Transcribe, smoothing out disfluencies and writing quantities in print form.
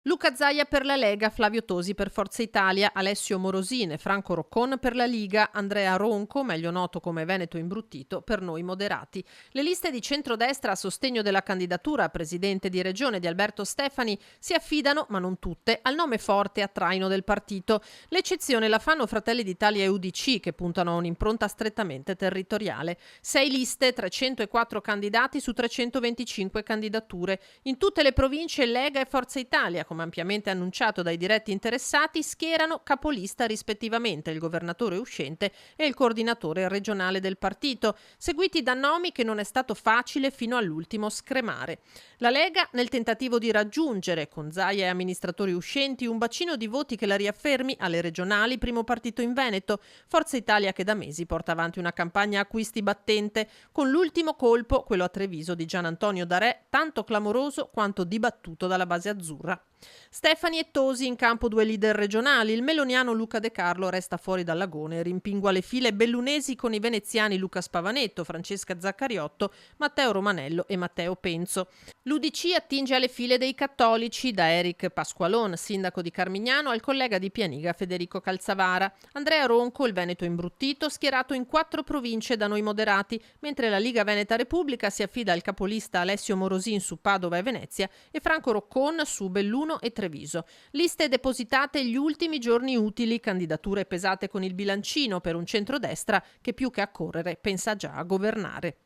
Luca Zaia per la Lega, Flavio Tosi per Forza Italia, Alessio Morosine, Franco Roccon per la Liga, Andrea Ronco, meglio noto come Veneto Imbruttito, per Noi Moderati. Le liste di centrodestra a sostegno della candidatura a presidente di regione di Alberto Stefani si affidano, ma non tutte, al nome forte a traino del partito. L'eccezione la fanno Fratelli d'Italia e UDC, che puntano a un'impronta strettamente territoriale. 6 liste, 304 candidati su 325 candidature. In tutte le province Lega e Forza Italia, come ampiamente annunciato dai diretti interessati, schierano capolista rispettivamente il governatore uscente e il coordinatore regionale del partito, seguiti da nomi che non è stato facile fino all'ultimo scremare. La Lega, nel tentativo di raggiungere, con Zaia e amministratori uscenti, un bacino di voti che la riaffermi alle regionali, primo partito in Veneto. Forza Italia che da mesi porta avanti una campagna acquisti battente, con l'ultimo colpo, quello a Treviso di Gian Antonio D'Arè, tanto clamoroso quanto dibattuto dalla base azzurra. Stefani e Tosi in campo due leader regionali. Il meloniano Luca De Carlo resta fuori dall'agone e rimpingua le file bellunesi con i veneziani Luca Spavanetto, Francesca Zaccariotto, Matteo Romanello e Matteo Penzo. L'UDC attinge alle file dei cattolici, da Eric Pasqualon, sindaco di Carmignano, al collega di Pianiga Federico Calzavara. Andrea Ronco, il Veneto Imbruttito, schierato in 4 province da Noi Moderati, mentre la Liga Veneta Repubblica si affida al capolista Alessio Morosin su Padova e Venezia e Franco Roccon su Belluno e Treviso. Liste depositate gli ultimi giorni utili, candidature pesate con il bilancino per un centrodestra che più che a correre pensa già a governare.